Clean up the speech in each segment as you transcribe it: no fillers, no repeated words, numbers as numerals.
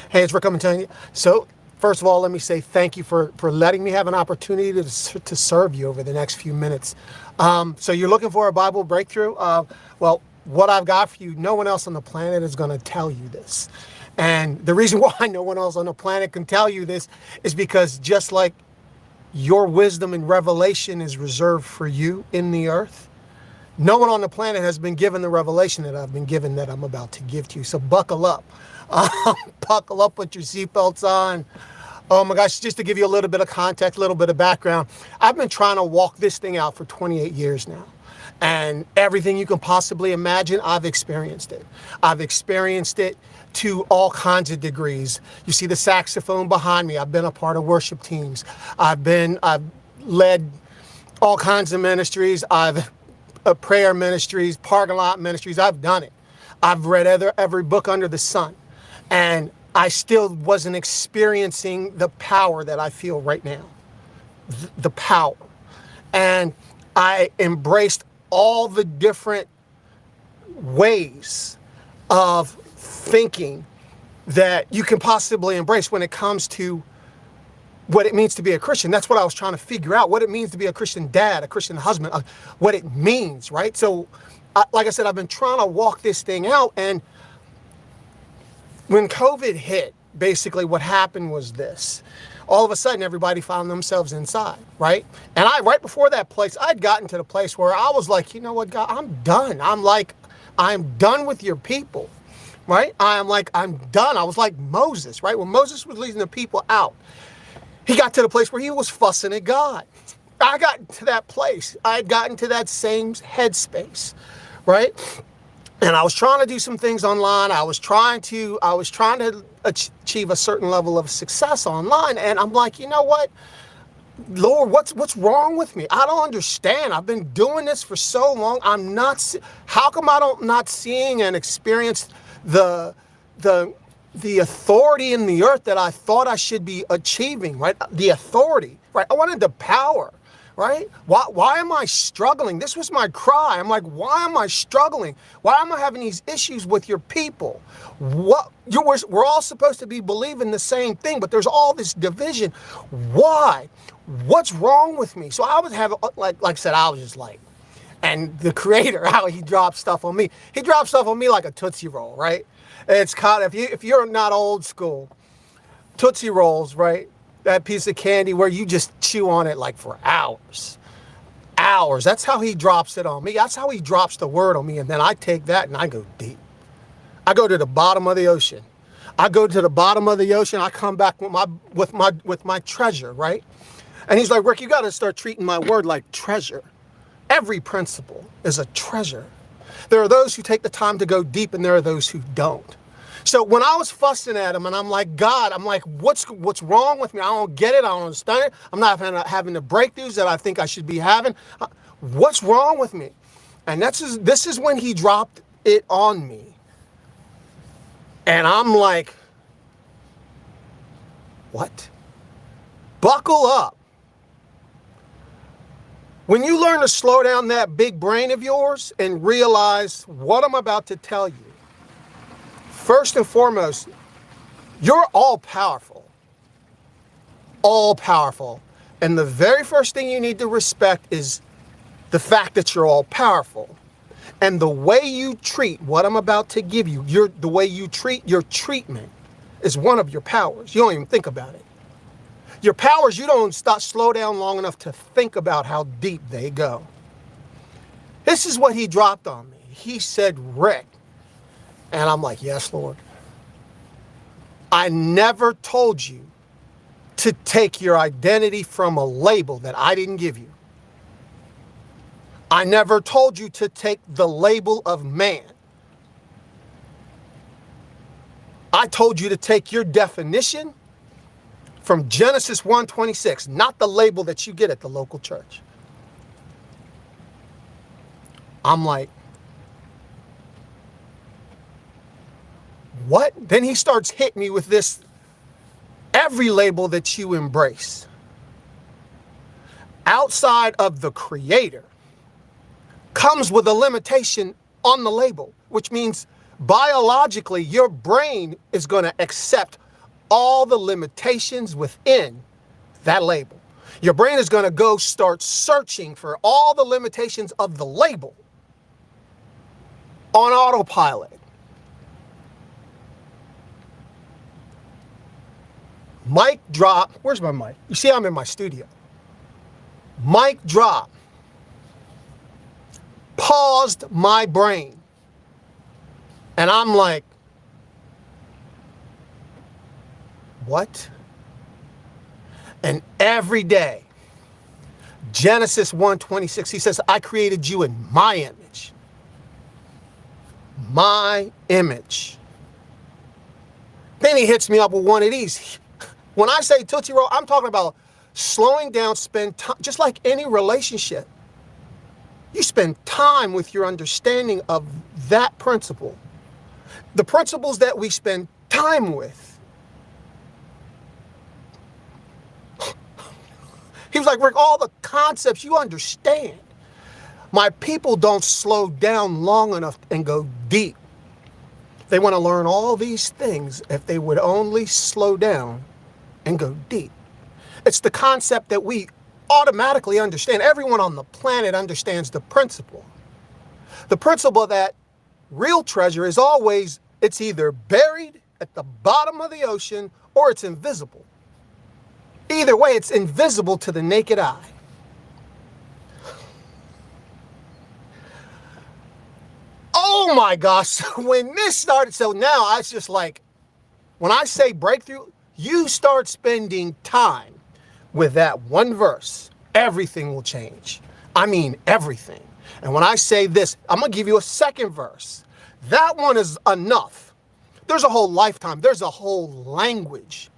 Hey, it's Rick coming to you. So, first of all, let me say thank you for letting me have an opportunity to serve you over the next few minutes. So, you're looking for a Bible breakthrough? Well, what I've got for you, no one else on the planet is going to tell you this. And the reason why no one else on the planet can tell you this is because just like your wisdom and revelation is reserved for you in the earth, no one on the planet has been given the revelation that I've been given that I'm about to give to you. So buckle up. Buckle up, put your seatbelts on. Oh my gosh, just to give you a little bit of context, a little bit of background. I've been trying to walk this thing out for 28 years now. And everything you can possibly imagine, I've experienced it. I've experienced it to all kinds of degrees. You see the saxophone behind me. I've been a part of worship teams. I've led all kinds of ministries. I've prayer ministries, parking lot ministries. I've done it. I've read every book under the sun. And I still wasn't experiencing the power that I feel right now. The power. And I embraced all the different ways of thinking that you can possibly embrace when it comes to what it means to be a Christian. That's what I was trying to figure out, what it means to be a Christian dad, a Christian husband, what it means, right? So, like I said, I've been trying to walk this thing out. And when COVID hit, basically what happened was this. All of a sudden, everybody found themselves inside, right? And right before that place, I'd gotten to the place where I was like, you know what, God, I'm done. I'm done with your people, right? I'm done. I was like Moses, right? When Moses was leading the people out, he got to the place where he was fussing at God. I got to that place. I had gotten to that same headspace, right? And I was trying to do some things online. I was trying to achieve a certain level of success online. And I'm like, you know what? Lord, what's wrong with me? I don't understand. I've been doing this for so long. How come I don't not seeing and experience the authority in the earth that I thought I should be achieving, right? The authority, right? I wanted the power, right? Why am I struggling? This was my cry. I'm like, why am I struggling? Why am I having these issues with your people? We're all supposed to be believing the same thing, but there's all this division. Why? What's wrong with me? So I was having, like I said, I was just like, and the creator, how he drops stuff on me. He drops stuff on me like a Tootsie Roll, right? It's kind of, if you're not old school, Tootsie Rolls, right? That piece of candy where you just chew on it like for hours. Hours. That's how he drops it on me. That's how he drops the word on me. And then I take that and I go deep. I go to the bottom of the ocean. I go to the bottom of the ocean. I come back with my treasure, right? And he's like, Rick, you got to start treating my word like treasure. Every principle is a treasure. There are those who take the time to go deep, and there are those who don't. So when I was fussing at him, and I'm like, God, I'm like, what's wrong with me? I don't get it. I don't understand it. I'm not having the breakthroughs that I think I should be having. What's wrong with me? And this is when he dropped it on me. And I'm like, what? Buckle up. When you learn to slow down that big brain of yours and realize what I'm about to tell you, first and foremost, you're all powerful. All powerful. And the very first thing you need to respect is the fact that you're all powerful. And the way you treat what I'm about to give you, the way you treat your treatment is one of your powers. You don't even think about it. Your powers, you don't slow down long enough to think about how deep they go. This is what he dropped on me. He said, Rick. And I'm like, yes, Lord. I never told you to take your identity from a label that I didn't give you. I never told you to take the label of man. I told you to take your definition from Genesis 1:26, not the label that you get at the local church. I'm like, what? Then he starts hitting me with this, every label that you embrace outside of the Creator comes with a limitation on the label, which means Biologically, your brain is going to accept all the limitations within that label. Your brain is going to go start searching for all the limitations of the label on autopilot. Mic drop. Where's my mic? You see, I'm in my studio. Mic drop. Paused my brain. And I'm like, what? And every day, Genesis 1:26, he says, I created you in my image. My image. Then he hits me up with one of these. When I say Tootsie Roll, I'm talking about slowing down, spend time, just like any relationship. You spend time with your understanding of that principle. The principles that we spend time with. He was like, Rick, all the concepts you understand. My people don't slow down long enough and go deep. They want to learn all these things if they would only slow down and go deep. It's the concept that we automatically understand. Everyone on the planet understands the principle. The principle that real treasure is always, it's either buried at the bottom of the ocean or it's invisible. Either way, it's invisible to the naked eye. Oh my gosh, when this started, so now I was just like, when I say breakthrough, you start spending time with that one verse, everything will change. I mean, everything. And when I say this, I'm going to give you a second verse. That one is enough. There's a whole lifetime. There's a whole language.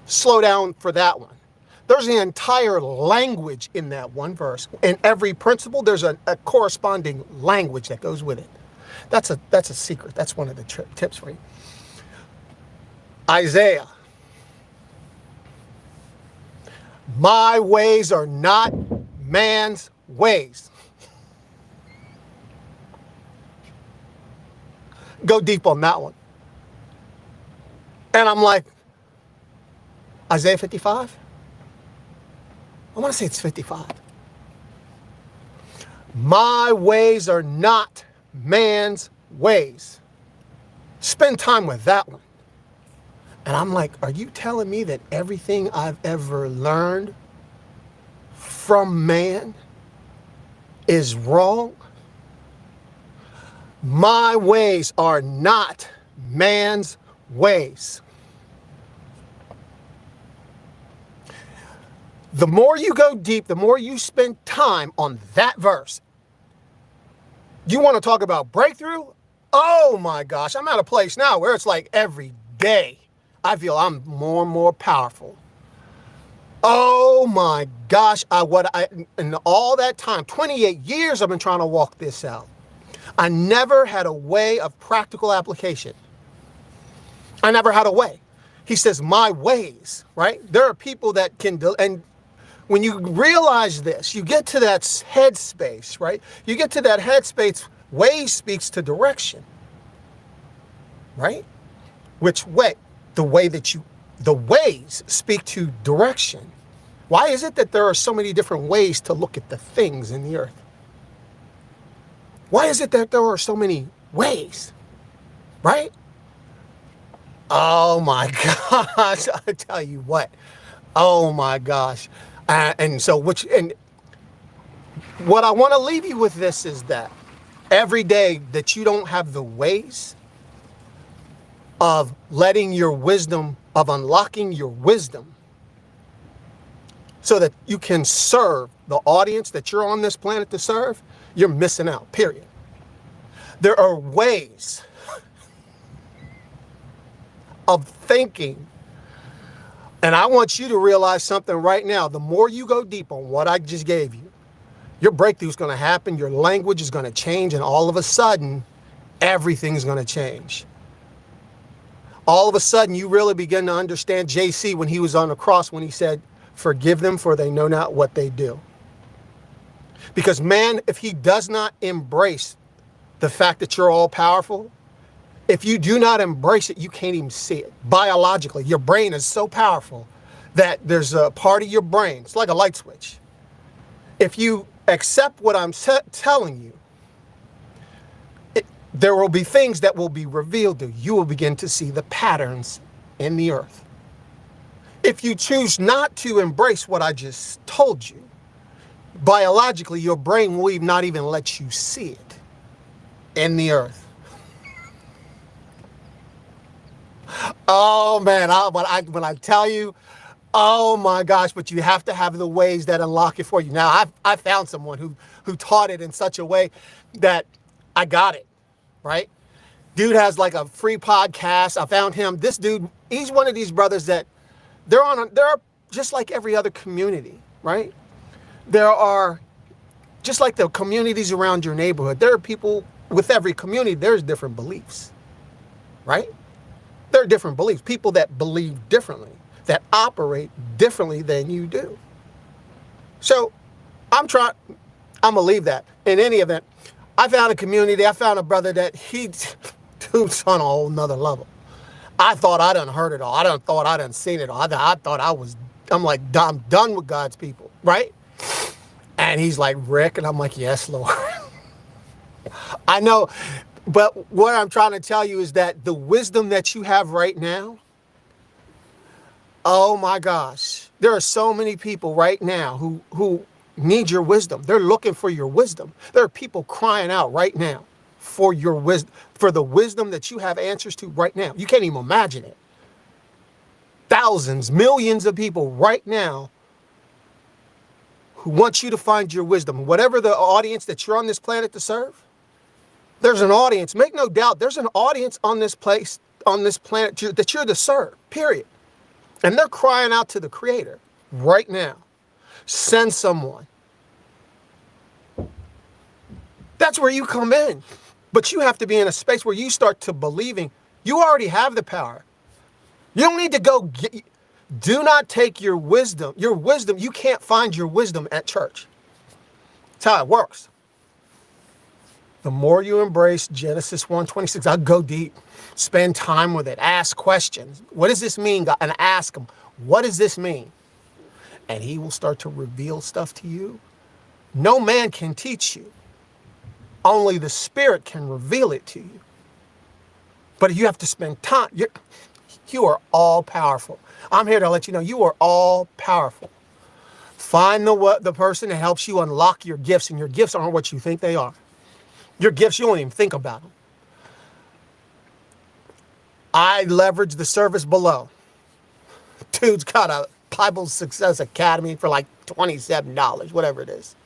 Slow down for that one. There's the entire language in that one verse. In every principle, there's a corresponding language that goes with it. That's a secret. That's one of the tips for you. Isaiah. My ways are not man's ways. Go deep on that one. And I'm like, Isaiah 55? I want to say it's 55. My ways are not man's ways. Spend time with that one. And I'm like, are you telling me that everything I've ever learned from man is wrong? My ways are not man's ways. The more you go deep, the more you spend time on that verse. You want to talk about breakthrough? Oh my gosh, I'm at a place now where it's like every day I feel I'm more and more powerful. Oh my gosh, in all that time, 28 years I've been trying to walk this out. I never had a way of practical application. I never had a way. He says, my ways, right? There are people that can do, and when you realize this, you get to that headspace, right? You get to that headspace, way speaks to direction, right? Which way? The ways speak to direction. Why is it that there are so many different ways to look at the things in the earth? Why is it that there are so many ways, right? Oh my gosh, I tell you what, oh my gosh. And what I want to leave you with this is that every day that you don't have the ways of letting your wisdom, of unlocking your wisdom so that you can serve the audience that you're on this planet to serve, you're missing out, period. There are ways of thinking. And I want you to realize something right now. The more you go deep on what I just gave you, your breakthrough is going to happen. Your language is going to change. And all of a sudden, everything's going to change. All of a sudden, you really begin to understand JC when he was on the cross, when he said, forgive them for they know not what they do. Because man, if he does not embrace the fact that you're all powerful, if you do not embrace it, you can't even see it. Biologically, your brain is so powerful that there's a part of your brain, it's like a light switch. If you accept what I'm telling you, there will be things that will be revealed to you. You will begin to see the patterns in the earth. If you choose not to embrace what I just told you, biologically, your brain will not even let you see it in the earth. Oh man, when I tell you, oh my gosh, but you have to have the ways that unlock it for you. Now, I found someone who taught it in such a way that I got it, right? Dude has like a free podcast. I found him. This dude, he's one of these brothers that they're just like every other community, right? There are, just like the communities around your neighborhood, there are people with every community, there's different beliefs, right? There are different beliefs, people that believe differently, that operate differently than you do. So I'm gonna leave that. In any event, I found a community, I found a brother that dude's on a whole nother level. I thought I done heard it all. I thought I done seen it all. I thought I'm like, I'm done with God's people, right? And he's like, Rick, and I'm like, yes, Lord. I know, but what I'm trying to tell you is that the wisdom that you have right now, oh my gosh, there are so many people right now who need your wisdom. They're looking for your wisdom. There are people crying out right now for your wisdom, for the wisdom that you have answers to right now. You can't even imagine it. Thousands, millions of people right now who want you to find your wisdom. Whatever the audience that you're on this planet to serve, there's an audience. Make no doubt, there's an audience on this place, on this planet that you're to serve, period. And they're crying out to the Creator right now. Send someone. That's where you come in. But you have to be in a space where you start to believing you already have the power. You don't need to go do not take your wisdom. Your wisdom, you can't find your wisdom at church. That's how it works. The more you embrace Genesis 1:26, I'll go deep, spend time with it, ask questions. What does this mean, God? And ask him, what does this mean? And he will start to reveal stuff to you. No man can teach you. Only the Spirit can reveal it to you. But you have to spend time. You are all powerful. I'm here to let you know you are all powerful. Find the person that helps you unlock your gifts, and your gifts aren't what you think they are. Your gifts, you don't even think about them. I leverage the service below. Dude's got a Bible Success Academy for like $27, whatever it is.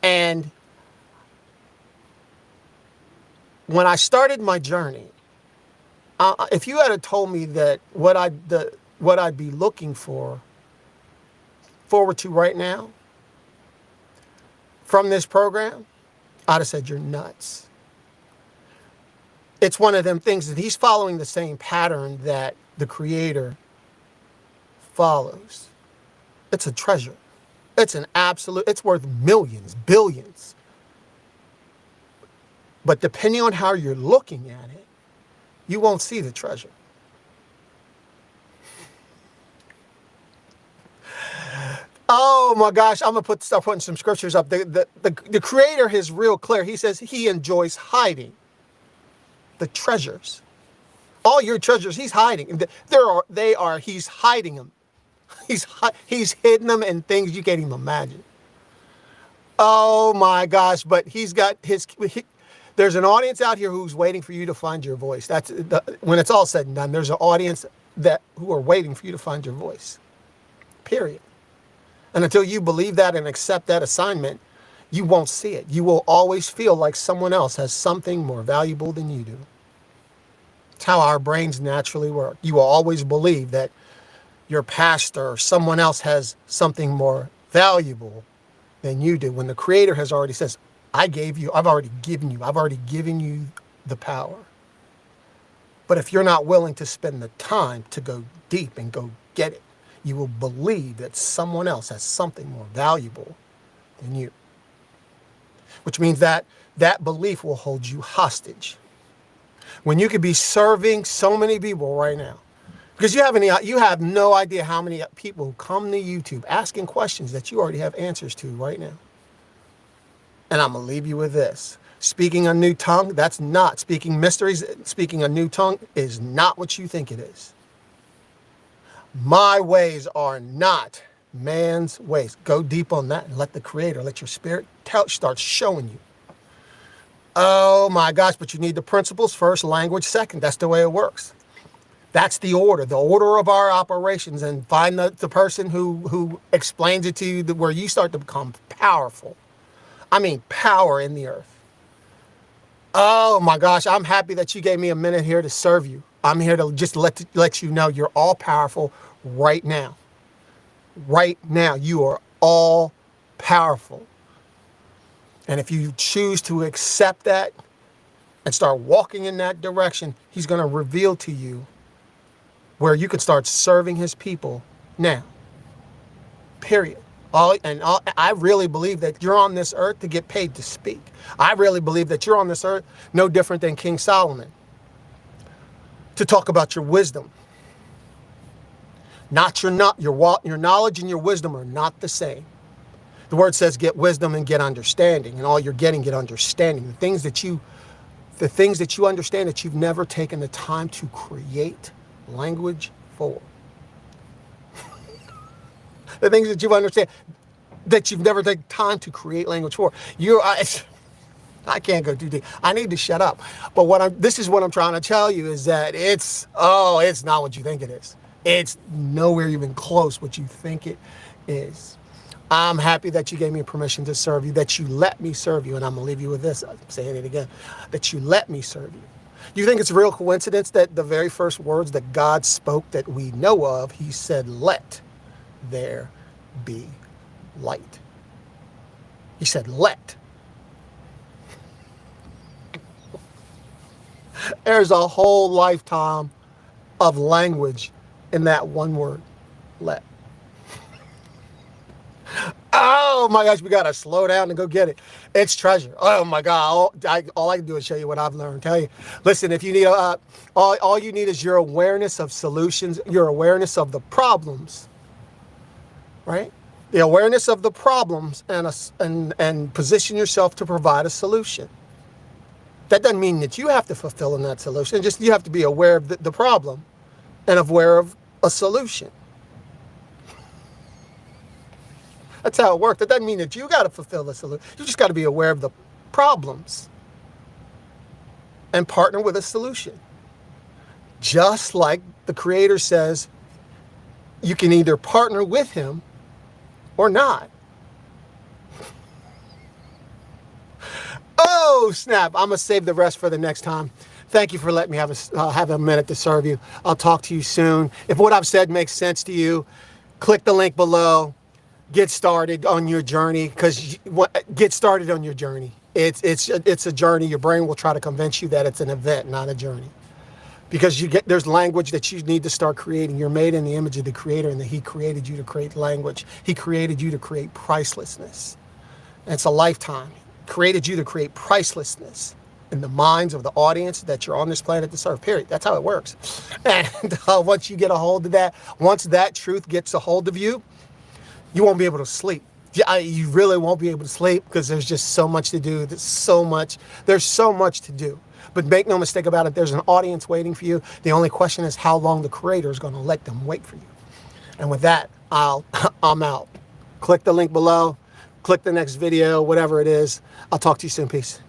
And when I started my journey, if you had told me that what I'd be looking forward to right now from this program, I'd have said, you're nuts. It's one of them things that he's following the same pattern that the Creator follows. It's a treasure. It's an absolute, it's worth millions, billions. But depending on how you're looking at it, you won't see the treasure. Oh my gosh, I'm going to start putting some scriptures up. The Creator is real clear. He says he enjoys hiding the treasures. All your treasures, he's hiding. He's hiding them. He's hidden them in things you can't even imagine. Oh my gosh, but there's an audience out here who's waiting for you to find your voice. When it's all said and done, there's an audience who are waiting for you to find your voice. Period. And until you believe that and accept that assignment, you won't see it. You will always feel like someone else has something more valuable than you do. It's how our brains naturally work. You will always believe that your pastor or someone else has something more valuable than you do, when the Creator has already says, I've already given you the power. But if you're not willing to spend the time to go deep and go get it, you will believe that someone else has something more valuable than you. which means that that belief will hold you hostage. When you could be serving so many people right now, because you have no idea how many people come to YouTube asking questions that you already have answers to right now. And I'm going to leave you with this. Speaking a new tongue, that's not. Speaking mysteries, speaking a new tongue is not what you think it is. My ways are not man's ways. Go deep on that and let the Creator, let your spirit start showing you. Oh my gosh, but you need the principles first, language second. That's the way it works. That's the order of our operations. And find the person who explains it to you where you start to become powerful. I mean, power in the earth. Oh my gosh, I'm happy that you gave me a minute here to serve you. I'm here to just let you know you're all powerful right now. Right now, you are all powerful. And if you choose to accept that and start walking in that direction, he's going to reveal to you where you can start serving his people now. Period. I really believe that you're on this earth to get paid to speak. I really believe that you're on this earth no different than King Solomon, to talk about your wisdom. Your knowledge and your wisdom are not the same. The word says get wisdom and get understanding, and all you're getting, get understanding. The things that you understand that you've never taken the time to create language for. The things that you understand that you've never taken time to create language for. I can't go too deep. I need to shut up. But this is what I'm trying to tell you is that it's not what you think it is. It's nowhere even close what you think it is. I'm happy that you gave me permission to serve you, that you let me serve you. And I'm going to leave you with this. I'm saying it again, that you let me serve you. Do you think it's a real coincidence that the very first words that God spoke that we know of, he said, let there be light. He said, let. There's a whole lifetime of language in that one word, let. Oh my gosh, we got to slow down and go get it. It's treasure. Oh my God. All I can do is show you what I've learned. Tell you, listen, if you need, all you need is your awareness of solutions, your awareness of the problems, right? The awareness of the problems and position yourself to provide a solution. That doesn't mean that you have to fulfill in that solution. Just you have to be aware of the problem and aware of a solution. That's how it works. That doesn't mean that you got to fulfill the solution. You just got to be aware of the problems and partner with a solution. Just like the Creator says, you can either partner with him or not. Oh, snap. I'm going to save the rest for the next time. Thank you for letting me have a minute to serve you. I'll talk to you soon. If what I've said makes sense to you, click the link below. Get started on your journey, get started on your journey. It's a journey. Your brain will try to convince you that it's an event, not a journey. Because there's language that you need to start creating. You're made in the image of the Creator, and that he created you to create language. He created you to create pricelessness. And it's a lifetime. He created you to create pricelessness in the minds of the audience that you're on this planet to serve, period. That's how it works. And once you get a hold of that, once that truth gets a hold of you, you won't be able to sleep. You really won't be able to sleep because there's just so much to do. There's so much to do. But make no mistake about it, there's an audience waiting for you. The only question is how long the Creator is going to let them wait for you. And with that, I'm out. Click the link below. Click the next video, whatever it is. I'll talk to you soon. Peace.